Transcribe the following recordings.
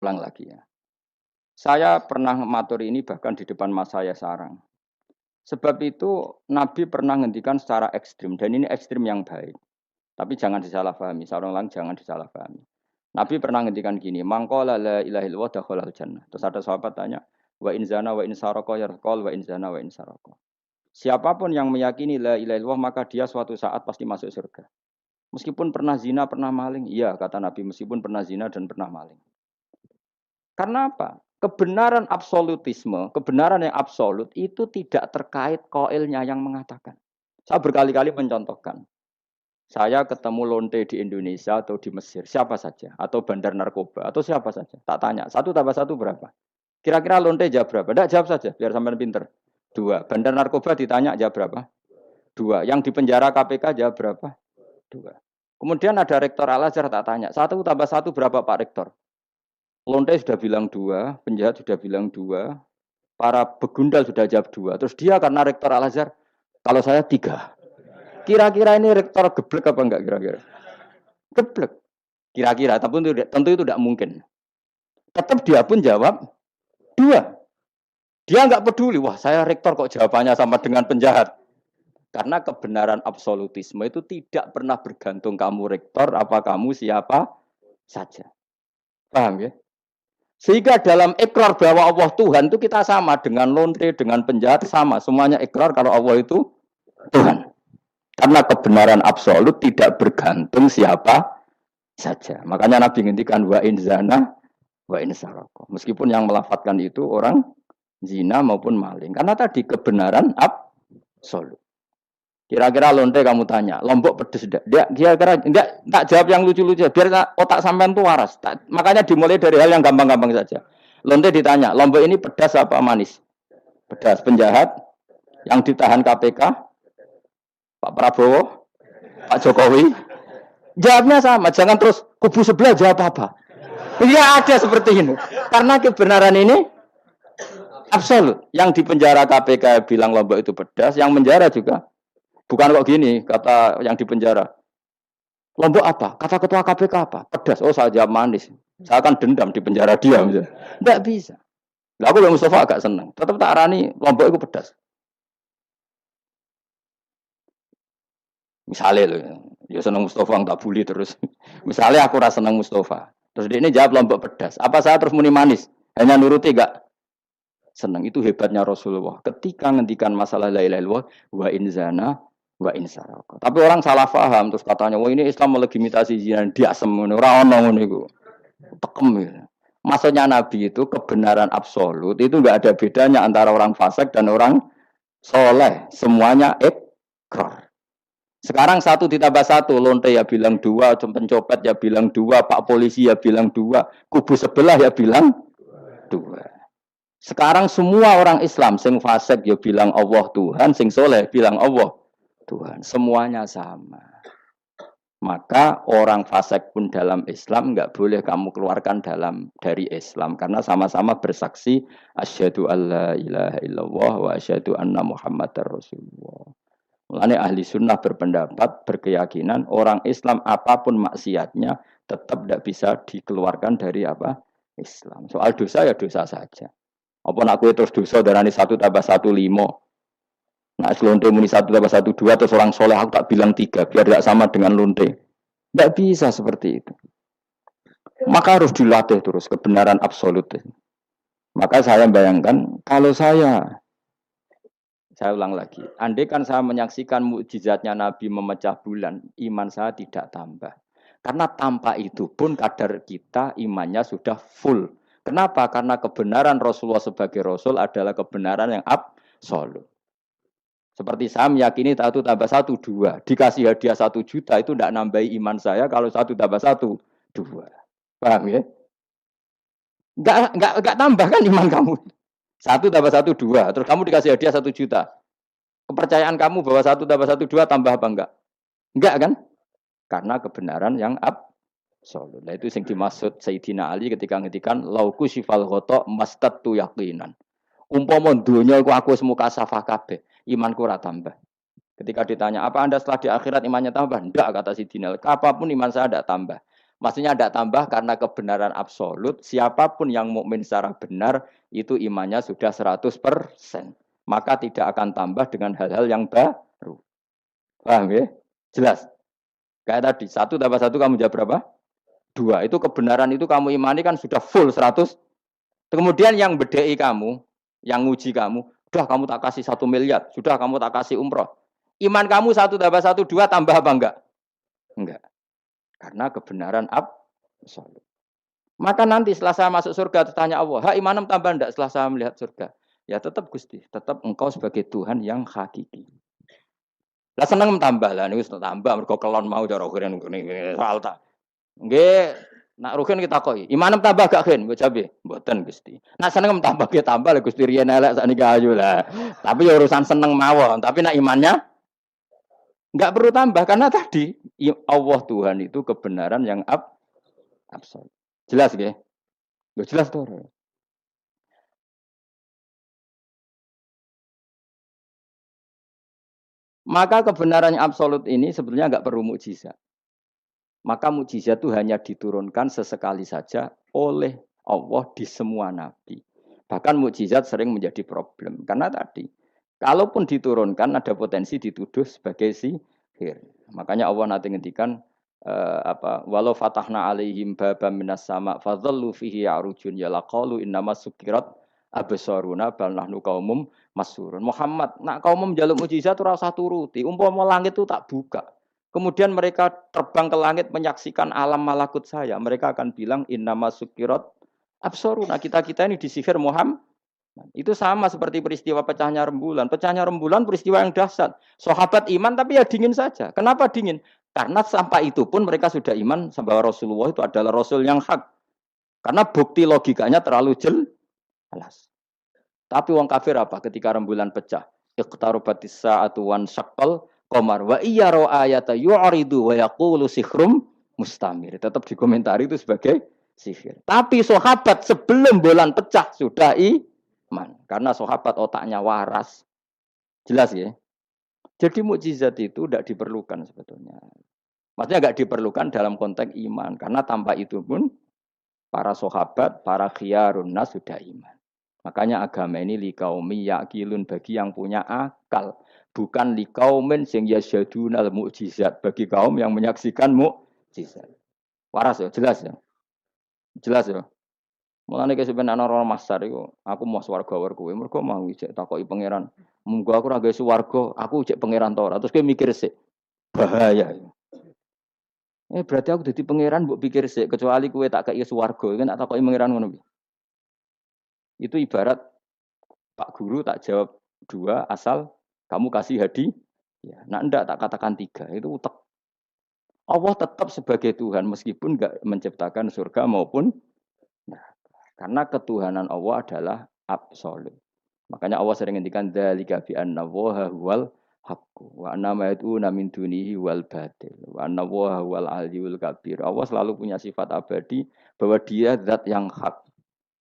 Ulang lagi ya. Saya pernah maturi ini bahkan di depan mas saya sekarang. Sebab itu Nabi pernah ngendikan secara ekstrim dan ini ekstrim yang baik. Tapi jangan disalahpahami, seorang lain jangan disalahpahami. Nabi pernah ngendikan gini, mangqala la ilaha illallah dakhalal jannah. Terus ada sahabat tanya, wa in zana wa in saraka yarqal wa in zana wa in saraka. Siapapun yang meyakini la ilaha illallah maka dia suatu saat pasti masuk surga. Meskipun pernah zina, pernah maling. Iya, kata Nabi, meskipun pernah zina dan pernah maling. Karena apa? Kebenaran absolutisme, kebenaran yang absolut itu tidak terkait koilnya yang mengatakan. Saya berkali-kali mencontohkan. Saya ketemu lonte di Indonesia atau di Mesir, siapa saja. Atau bandar narkoba, atau siapa saja. Tak tanya, 1+1 berapa? Kira-kira lonte jawab berapa? Tidak, jawab saja, biar sampai pinter. 2. Bandar narkoba ditanya jawab berapa? 2. Yang di penjara KPK jawab berapa? 2. Kemudian ada rektor Al-Azhar tak tanya, 1+1 berapa Pak Rektor? Lonte sudah bilang 2, penjahat sudah bilang 2, para begundal sudah jawab 2. Terus dia karena rektor Al-Azhar, kalau saya 3. Kira-kira ini rektor geblek apa enggak kira-kira? Geblek. Kira-kira, tapi tentu itu tidak mungkin. Tetap dia pun jawab 2. Dia enggak peduli, wah saya rektor kok jawabannya sama dengan penjahat. Karena kebenaran absolutisme itu tidak pernah bergantung kamu rektor, apa kamu siapa saja. Paham ya? Sehingga dalam ikrar bahwa Allah Tuhan itu kita sama dengan lonte, dengan penjahat sama. Semuanya ikrar kalau Allah itu Tuhan. Karena kebenaran absolut tidak bergantung siapa saja. Makanya Nabi ngendikan wa in zana wa in saraka. Meskipun yang melafadzkan itu orang zina maupun maling. Karena tadi kebenaran absolut. Kira-kira lonte kamu tanya, Lombok pedes enggak? Dia kira-kira enggak, tak jawab yang lucu-lucu biar otak sampean tuh waras. Makanya dimulai dari hal yang gampang-gampang saja. Lonte ditanya, Lombok ini pedas apa manis? Pedas. Penjahat yang ditahan KPK, Pak Prabowo, Pak Jokowi. Jawabnya sama, jangan terus kubu sebelah jawab apa. Iya ada seperti ini. Karena kebenaran ini absolut. Yang di penjara KPK bilang Lombok itu pedas, yang menjara juga. Bukan kok gini, kata yang di penjara. Lombok apa? Kata ketua KPK apa? Pedas. Oh, saya jawab manis. Saya akan dendam di penjara dia. Tidak bisa. Lah aku yang Mustafa agak senang. Tetap tak arani Lombok itu pedas. Misalnya loh, ya senang Mustafa tak bully terus. Misalnya aku rasa senang Mustafa. Terus dia ini jawab Lombok pedas. Apa saya terus muni manis? Hanya nuruti gak? Senang. Itu hebatnya Rasulullah. Ketika ngendikan masalah la ilaha illallah wa in zana wa in saraka. Tapi orang salah paham terus katanya, "Wah, ini Islam melegitimasi zina." Dia semono ora ono ngono iku. Tekem ya. Maksudnya Nabi itu kebenaran absolut itu enggak ada bedanya antara orang fasik dan orang soleh. Semuanya ikrar. Sekarang 1+1, lonte ya bilang 2, pencopet ya bilang 2, Pak Polisi ya bilang 2, kubu sebelah ya bilang 2. Sekarang semua orang Islam sing fasik ya bilang Allah Tuhan, sing soleh bilang Allah Tuhan. Semuanya sama. Maka orang fasik pun dalam Islam enggak boleh kamu keluarkan dari Islam karena sama-sama bersaksi asyhadu alla ilaha illallah wa asyhadu anna muhammadar rasulullah. Mulane ahli sunnah berpendapat, berkeyakinan orang Islam apapun maksiatnya tetap tidak bisa dikeluarkan dari apa? Islam. Soal dosa ya dosa saja. Apa nak kue terus dosa darani 1+1 5. Nah, lonte muni 1+1 2 terus orang soleh aku tak bilang 3 biar tidak sama dengan lonte. Tidak bisa seperti itu. Maka harus dilatih terus kebenaran absolut. Maka saya bayangkan kalau saya ulang lagi, andai kan saya menyaksikan mukjizatnya Nabi memecah bulan, iman saya tidak tambah. Karena tanpa itu pun kadar kita imannya sudah full. Kenapa? Karena kebenaran Rasulullah sebagai Rasul adalah kebenaran yang absolut. Seperti saya meyakini 1+1 2. Dikasih hadiah 1 juta itu tidak nambahi iman saya kalau 1+1 2. Paham ya? Enggak tambah kan iman kamu. 1+1 2. Terus kamu dikasih hadiah 1 juta. Kepercayaan kamu bahwa 1+1 2 tambah apa enggak? Enggak kan? Karena kebenaran yang absolut. Nah, itu yang dimaksud Sayyidina Ali ketika ngetikan lauku sifal khoto mastatu yaqinan. Umpama dunya iku aku wis mukasafah kabeh, imanku ora tambah. Ketika ditanya, apa Anda setelah di akhirat imannya tambah? Enggak, kata Sayyidina Ali. Apapun iman saya tidak tambah. Maksudnya tidak tambah karena kebenaran absolut. Siapapun yang mukmin secara benar itu imannya sudah 100%. Maka tidak akan tambah dengan hal-hal yang baru. Paham ya? Jelas. Kayak tadi, 1 tambah 1 kamu jawab berapa? 2. Itu kebenaran itu kamu imani kan sudah full 100. Kemudian yang bedai kamu, yang nguji kamu, sudah kamu tak kasih 1 miliar, sudah kamu tak kasih umroh. Iman kamu 1 tambah 1, 2 tambah apa enggak? Enggak. Karena kebenaran absolut. Maka nanti setelah saya masuk surga, tanya Allah, ha imanem tambah enggak setelah saya melihat surga? Ya tetap Gusti, tetap engkau sebagai Tuhan yang hakiki. Lah seneng tambah lah, ini tambah, mergo kelon mau cara keren ngene soal tak. Nggih, nak rugen kita koi. Imanem tambah gak gen, mbok jabe. Mboten Gusti. Nak seneng tambah ge tambah lah Gusti riyen elek sakniki ayu lah. Tapi ya urusan seneng mawon, tapi nak imannya enggak perlu tambah karena tadi Allah Tuhan itu kebenaran yang absolut. Jelas nggih? Lho jelas to. Maka kebenaran yang absolut ini sebetulnya enggak perlu mukjizat. Maka mukjizat itu hanya diturunkan sesekali saja oleh Allah di semua nabi. Bahkan mukjizat sering menjadi problem. Karena tadi, kalaupun diturunkan ada potensi dituduh sebagai sihir. Makanya Allah nanti ngendikan walau fatahna alaihim babam minas sama fadhallu fihi arujun yalaqalu innama sukirat absaruna bal nahnu qaumum masurun. Muhammad, nak kaum njaluk mukjizat ora usah turuti. Umpama langit itu tak buka. Kemudian mereka terbang ke langit menyaksikan alam malakut saya. Mereka akan bilang innama sukirat absaruna. Kita-kita ini disihir Muhammad. Itu sama seperti peristiwa pecahnya rembulan. Pecahnya rembulan peristiwa yang dahsyat. Sahabat iman tapi ya dingin saja. Kenapa dingin? Karena sampai itu pun mereka sudah iman bahwa Rasulullah itu adalah Rasul yang hak. Karena bukti logikanya terlalu jelas. Tapi wong kafir apa ketika rembulan pecah? Iqtarobatis sa'atu wan syaqqal qamar wa iya ra ayata yu'ridu wa yaqulu sikhrum mustamir. Tetap dikomentari itu sebagai sihir. Tapi sahabat sebelum bulan pecah sudah iman. Karena sahabat otaknya waras. Jelas ya? Jadi mukjizat itu tidak diperlukan sebetulnya. Maksudnya tidak diperlukan dalam konteks iman. Karena tanpa itu pun para sahabat, para khiyarun nas sudah iman. Makanya agama ini liqaumi yaqilun bagi yang punya akal. Bukan liqaumin sing yasyadunal mukjizat. Bagi kaum yang menyaksikan mukjizat. Waras ya? Jelas ya? Jelas ya? Mulane ke sebenarnya ana masar iku, aku mau swarga war kowe. Mergo mau ijek takoki pangeran. Munggo aku ora gawe swarga, aku ijek pangeran ta ora. Terus kowe mikir sik. Bahaya. Berarti aku dadi pangeran mbok pikir sik, kecuali kowe tak kei swarga, kan tak takoki pangeran ngono piye. Itu ibarat Pak Guru tak jawab 2 asal kamu kasih hadiah. Ya, nah enggak tak katakan 3. Itu utek. Allah tetap sebagai Tuhan meskipun enggak menciptakan surga maupun karena ketuhanan Allah adalah absolut. Makanya Allah sering ngendikan dzalika bi anna Allaha huwal haqqu wa anna ma yad'una min dunihi wal batil wa anna Allaha huwal aliyyul kabir. Allah selalu punya sifat abadi bahwa dia zat yang hak.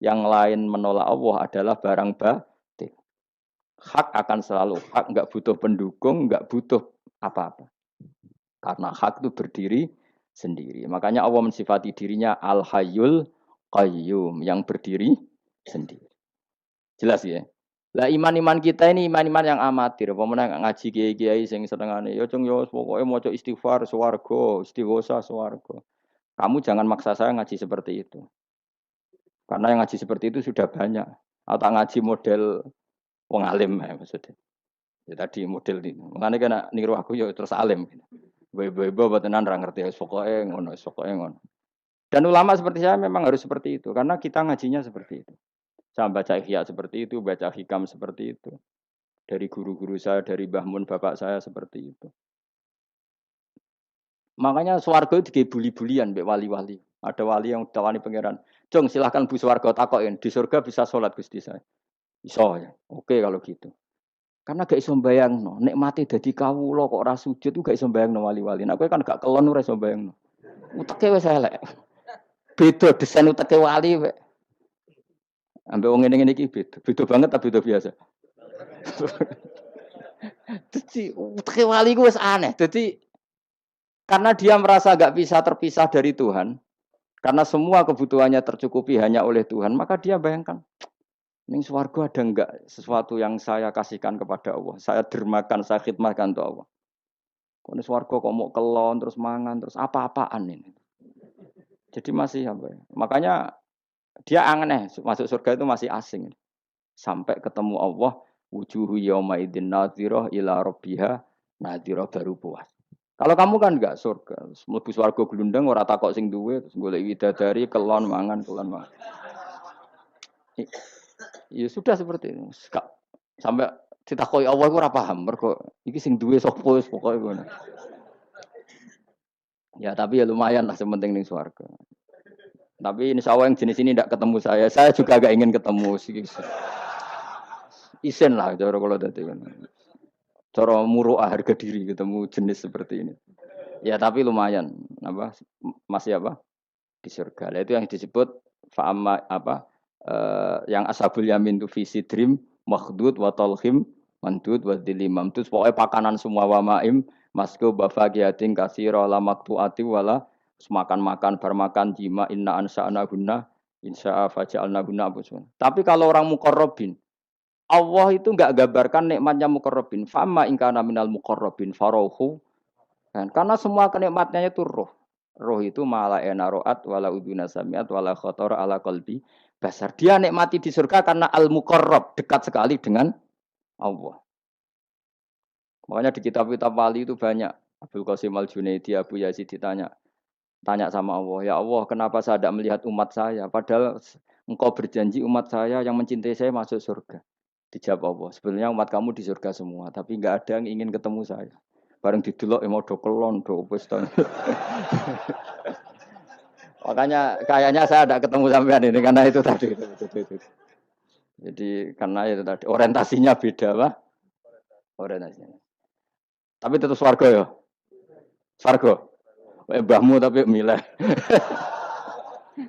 Yang lain menolak Allah adalah barang batil. Hak akan selalu hak, enggak butuh pendukung, enggak butuh apa-apa. Karena hak itu berdiri sendiri. Makanya Allah mensifati dirinya Al-Hayyul Qayyum yang berdiri sendiri. Jelas ya? Lah iman-iman kita ini iman-iman yang amatir. Pemenang ngaji kiai-kiai sing setengahane ya cung yo pokoke maca istighfar swarga, istighosa swarga. Kamu jangan maksa saya ngaji seperti itu. Karena yang ngaji seperti itu sudah banyak. Atau ngaji model wong alim ya maksudnya. Ya tadi model ini. Makanya kena niru aku ya terus alim. Bebo tenan ra ngerti pokoke ngono, pokoke ngono. Dan ulama seperti saya memang harus seperti itu karena kita ngajinya seperti itu. Saya baca ihya seperti itu, baca hikam seperti itu. Dari guru-guru saya, dari Mbah Mun bapak saya seperti itu. Makanya swarga itu dibuli-bulian mbek wali-wali. Ada wali yang tawani pangeran, "Jong, silahkan Bu swarga takokin, di surga bisa sholat Gusti saya." Iso ya. Oke kalau gitu. Karena gak iso mbayangno, nek mati dadi kawula kok ora sujud ku gak iso mbayangno wali-wali. Nek kowe kan gak kelon ora iso mbayangno. Uteke wis elek. Beda desain uteke wali wek. Ambek wong ngene-ngene iki beda. Beda banget ta beda biasa. Dadi uteke wali ku wis aneh. Dadi karena dia merasa gak bisa terpisah dari Tuhan, Karena semua kebutuhannya tercukupi hanya oleh Tuhan, maka dia bayangkan, ning swarga ada enggak sesuatu yang saya kasihkan kepada Allah? Saya dermakan, saya khidmatkan untuk Allah. Kok ning swarga kok mau kelon terus mangan terus apa-apaan ini. Jadi masih apa ya? Makanya dia aneh masuk surga itu masih asing. Sampai ketemu Allah, wujuhu yauma idzin nadhirah ila rabbiha nadhirah baru puas. Kalau kamu kan enggak surga, mlebu swarga glundeng ora takok sing duwe, terus golek widadari kelon mangan, kelon mangan. Ya sudah seperti itu. Sampai ditakoki Allah iku ora paham, mergo iki sing duwe sapa wis pokoke ngono. Ya tapi ya lumayan lah sementing ning swarga. Tapi insya Allah yang jenis ini tidak ketemu saya. Saya juga agak ingin ketemu. Isen lah cara kalau tadi kan. Cara muruah harga diri ketemu jenis seperti ini. Ya tapi lumayan. Apa masih apa di surga. Nah, itu yang disebut fa'ama apa yang ashabul yamin tu visi dream makhdud wa talhim mandud wa dilimam itu pokoknya pakanan semua wa maim masku bafaqiyatin katsira la maqtuati wala makan-makan bermakan jima inna ansa'na gunna insya'a faja'alna gunna abusun. Tapi kalau orang muqarrabin Allah itu enggak gambarkan nikmatnya muqarrabin. Fama in kana minal muqarrabin farohu. Kan? Karena semua kenikmatnya itu roh. Roh itu mala enaroat wala uduna samiat wala khotor ala qalbi basar. Dia nikmati di surga karena al-muqarrab, dekat sekali dengan Allah. Makanya di kitab-kitab wali itu banyak. Abdul Qasim Al-Junaidi, Abu Yazid tanya sama Allah, ya Allah, kenapa saya tidak melihat umat saya? Padahal engkau berjanji umat saya yang mencintai saya masuk surga. Dijawab Allah, sebenarnya umat kamu di surga semua, tapi nggak ada yang ingin ketemu saya. Bareng didelok mau do kelon, do wis. Makanya kayaknya saya tidak ketemu sampean ini karena itu tadi. Jadi karena itu tadi orientasinya beda, Pak. Orientasinya. Tapi tetap swarga ya. Swarga. Mbahmu tapi milih.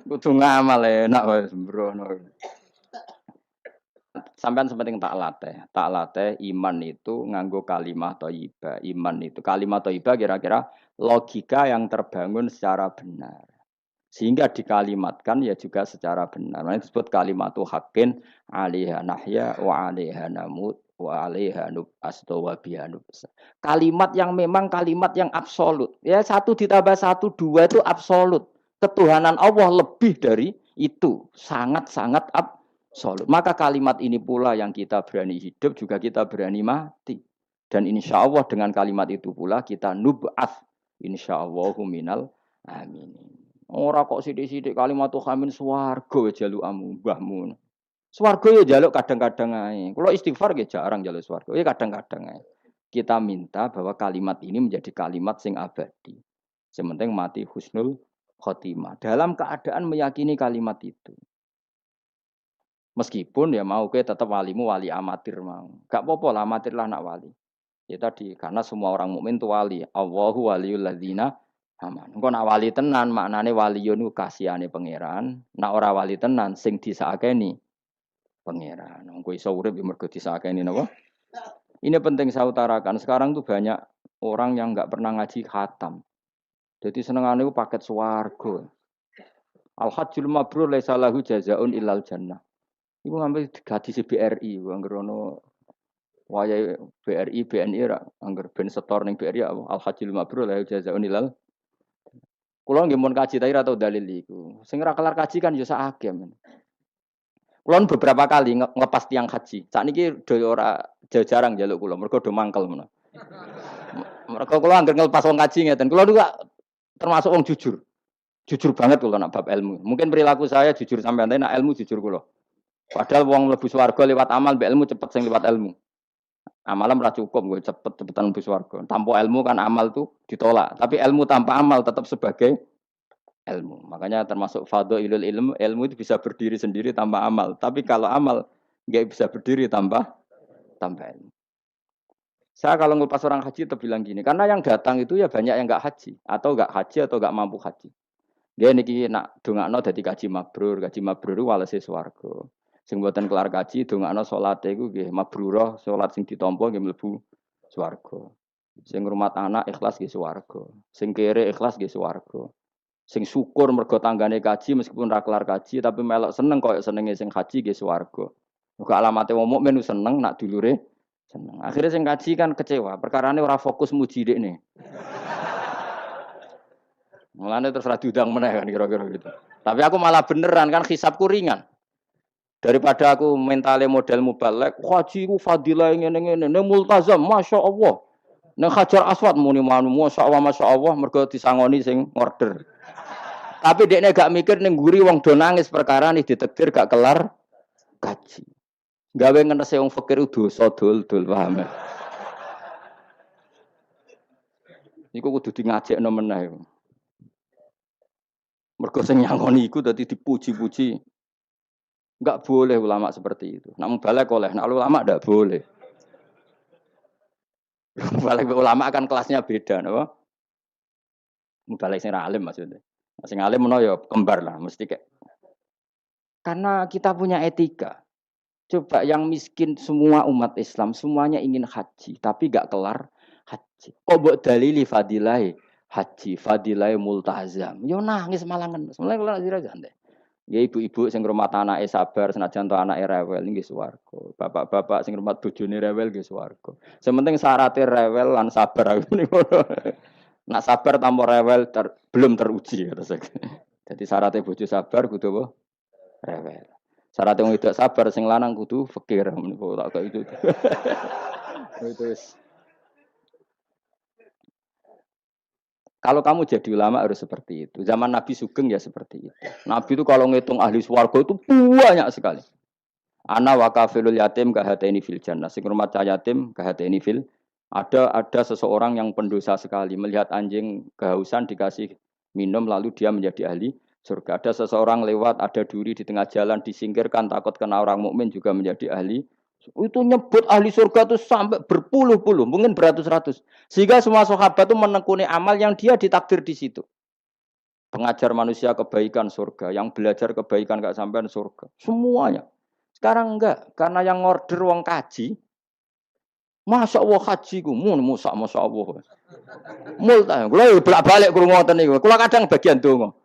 Kudu ngamal enak wis sembrono. Sampean sepenting tak latih. Tak latih iman itu nganggo kalimat thayyibah. Iman itu kalimat thayyibah kira-kira logika yang terbangun secara benar. Sehingga dikalimatkan ya juga secara benar. Nah, disebut kalimatu haqqin 'alaiha nahya wa 'alaiha namut wa 'alaiha nub'astu wa biha nub'asa. Kalimat yang memang kalimat yang absolut. Ya satu ditambah satu dua itu absolut. Ketuhanan Allah lebih dari itu. Sangat-sangat absolut. Maka kalimat ini pula yang kita berani hidup juga kita berani mati. Dan insya Allah dengan kalimat itu pula kita nub'ats. Insya Allahu minal amin. Ora kok sithik-sithik kalimatu khamin swarga jalukamu mbahmu. Swarga ya jaluk kadang-kadang ae. Kula istighfar nggih jarang jaluk swarga. Ya kadang-kadang ae. Kita minta bahwa kalimat ini menjadi kalimat sing abadi. Sementing mati husnul khotimah. Dalam keadaan meyakini kalimat itu. Meskipun ya mau ke tetap walimu wali amatir mau. Gak apa-apa lah amatir lah nak wali. Ya tadi karena semua orang mukmin itu wali. Allahu waliyul ladzina aman. Engko nak wali tenan maknane waliyun ku kasihane pangeran, nak ora wali tenan sing disakeni pangeran. Engko iso urip mergo disakeni napa? Ini penting saya utarakan. Sekarang tuh banyak orang yang enggak pernah ngaji khatam. Jadi senengane ku paket swarga. Al hajjul mabrur laisa lahu jazaun illal jannah. Iku ngambil gaji BRI, anggerono wayahe BRI, BNI ra angger ben setor ning BRI Al hajjul mabrur lahu jazaun illal. Kulo nggih mun kaji tapi ora tau dalil iku. Sing ora kelar kaji kan ya sakake men. Kulo beberapa kali ngelepas tiang haji. Sakniki do ora jarang njaluk kulo mergo do mangkel men. Mergo kulo anggere ngelepas wong kaji ngeten. Kulo juga termasuk wong jujur. Jujur banget kulo nak bab ilmu. Mungkin perilaku saya jujur sampean tapi nak ilmu jujur kulo. Padahal wong mlebu swarga lewat amal mbek ilmu cepet sing lewat ilmu. Amalan ora cukup gue cepet-cepetan mlebu swarga. Tanpa ilmu kan amal tuh ditolak. Tapi ilmu tanpa amal tetap sebagai ilmu. Makanya termasuk fadhailul ilmu itu bisa berdiri sendiri tanpa amal. Tapi kalau amal nggak bisa berdiri tanpa ilmu. Saya kalau ngelepas orang haji itu bilang gini, karena yang datang itu ya banyak yang nggak haji atau nggak mampu haji. Dia niki nak dongakno dadi kaji mabrur walese swarga. Sing mboten kelar kaji dongakno salate iku nggih mabrurah, salat sing ditampa nggih mlebu swarga. Sing ngrumat anak ikhlas nggih swarga. Sing kere ikhlas nggih swarga. Sing syukur mergo tanggane kaji meskipun ra kelar kaji tapi melok seneng koyo senenge sing kaji nggih swarga. Muga alamate wong mukmin seneng nak dulure seneng. Akhirnya sing kaji kan kecewa, perkarane ora fokus muji dekne. Mulane terus ra diundang meneh kan kira-kira gitu. Tapi aku malah beneran kan hisabku ringan. Daripada aku mentale model mubalek, haji ku fadilah ngene-ngene, ning multazam masyaallah. Ning Hajar Aswad muni manu masyaallah mergo disangoni sing order. Tapi dekne gak mikir ning guri wong do nangis perkara nih ditakdir gak kelar kaji. Gawe ngenese wong fakir dosa dul-dul paham. Iku kudu di ngajekno meneh. Mergo sing nyangoni iku dadi dipuji-puji. Enggak boleh ulama seperti itu. Nak mubalek oleh, nak ulama enggak boleh. Mubalek ulama kan kelasnya beda, napa? Mubalek sing alim maksudnya. Sing alim menawa ya kembar lah, mesti kayak. Karena kita punya etika. Coba yang miskin semua umat Islam semuanya ingin haji, tapi enggak kelar haji. Kok mbok dalili fadilah haji, fadilah multazam. Yo nangis malangan. Mulai kula sira santai. Ya ibu-ibu sing ngrumat anake sabar senajan to anake rewel nggih swarga. Bapak-bapak sing ngrumat bojone rewel nggih swarga. Sing penting syaraté rewel lan sabar aku niku. Nak sabar tanpa rewel belum teruji kata saya. Jadi syaratnya bojo sabar kudu apa? Rewel. Syaratnya wong wedok sabar sing lanang kudu fakir meniku tak kaya itu. Itu Kalau kamu jadi ulama harus seperti itu. Zaman Nabi Sugeng ya seperti itu. Nabi itu kalau ngitung ahli swarga itu banyak sekali. Ana wa kafilul yatim kahateni fil jannah. Sing rumah yatim kahateni fil. Ada seseorang yang pendosa sekali melihat anjing kehausan dikasih minum lalu dia menjadi ahli surga. Ada seseorang lewat ada duri di tengah jalan disingkirkan takut kena orang mukmin juga menjadi ahli. Itu nyebut ahli surga itu sampai berpuluh-puluh, mungkin beratus-ratus. Sehingga semua sahabat itu menekuni amal yang dia ditakdir di situ. Pengajar manusia kebaikan surga, yang belajar kebaikan gak sampean surga. Semuanya. Sekarang enggak, karena yang order wong kaji. Masya Allah haji ku, masya Allah. Multa, kalau bolak-balik kurang ngoten niku. Kalau kadang bagian donga.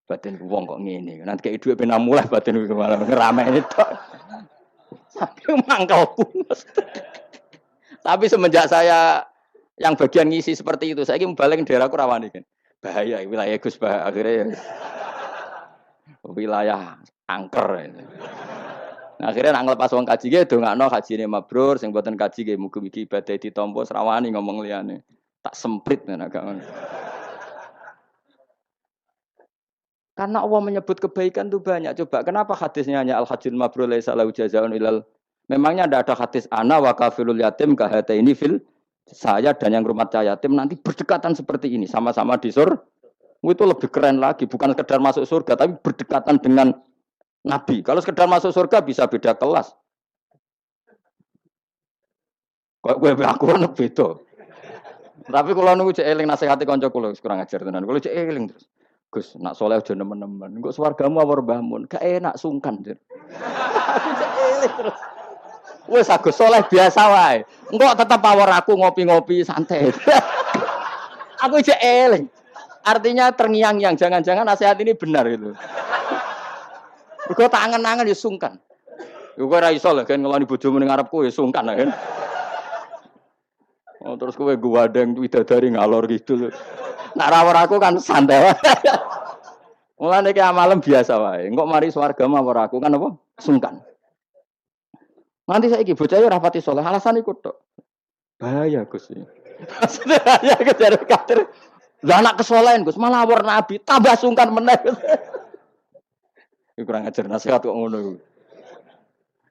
Batin wong kok ngene. Nanti kayak duit pena mulai batin ku malah ngerameni tok. Saking mangkelku. Tapi semenjak saya yang bagian ngisi seperti itu, saya ingin balik ke daerahku rawani kan. Bahaya wilayah Gus bah akhirnya wilayah angker. Nah, akhirnya nak ngelepas wong kaji ge dongakno kajine mabrur sing mboten kaji ge mugi-mugi ibadah ditampa serawani ngomong liyane. Tak semprit nek gak ngono. Karena Allah menyebut kebaikan itu banyak. Coba kenapa hadisnya hanya al-hajjul mabrur laisa lahu jazaa'un ilal. Memangnya ada hadis ana wa kafilul yatim kahataini fil. Saya dan yang rumah yatim nanti berdekatan seperti ini, sama-sama di surga. Itu lebih keren lagi, bukan sekedar masuk surga tapi berdekatan dengan Nabi. Kalau sekedar masuk surga bisa beda kelas. Kok gue aku kan beda. Tapi kalau nunggu cek eling nasihati kanca kula kurang ajar tenan. Kalau cek eling terus. Gus, nak soleh aja nemen-nemen. Engko swargamu apa mbahmu? Gak enak sungkan. Aku cek eling terus. Wes aku soleh biasa wae. Engko tetep power aku ngopi-ngopi santai. Aku cek eling. Artinya terngiang-ngiang, jangan-jangan nasihat ini benar gitu. Mergo tak angen-angen ya sungkan. Yo kowe ora iso lho kan ngeloni bojomu ning ngarepku ya sungkan kan. Oh terus kowe gwadeng widadari ngalor gitu. Nak rawor aku kan santai wae. Mulane ki amalem biasa wae. Engko mari swarga mawar aku kan apa? Sungkan. Nanti saiki bocah yo ora pati saleh, alasan iku tok. Bahaya Gus. Ya kejar kader. Lah anak kesolehan Gus, malah war nabi, tambah sungkan meneh. Kurang ajar nasihat kok ngono iku.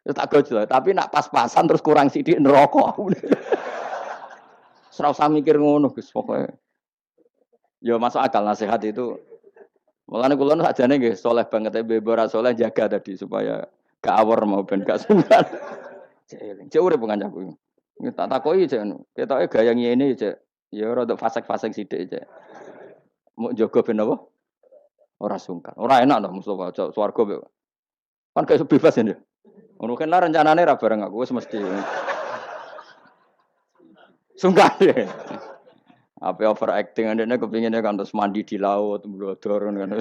Ya tak gojol, tapi nak pas-pasan terus kurang sithik neraka. Ora usah mikir ngono Gus, pokoke. Ya masuk akal nasihat itu. Mulane kula sakjane nggih saleh banget bebo ora saleh jaga tadi supaya gak awor mau ben gak sungkan. Cek urip kancaku. Tak takoki cek ngono. Ketoke gaya ngene cek. Ya rada fasek-fasek sithik cek. Mau jaga ben apa? Ora sungkan. Ora enak loh Mustafa, swarga kan gak bebas ya. Ngono kan rencanane ra bareng aku wis mesti. Sungkan ya. Apa overacting ndekne kepinginnya kan terus mandi di laut, blodor kan.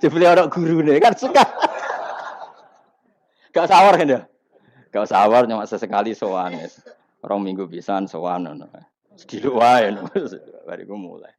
Jebule ora gurune kan suka. Gak sawar kan ya? Gak sawar cuma sesekali sowan. Rong minggu pisan sowan ngono. Sediluk wae. Bariku mulai.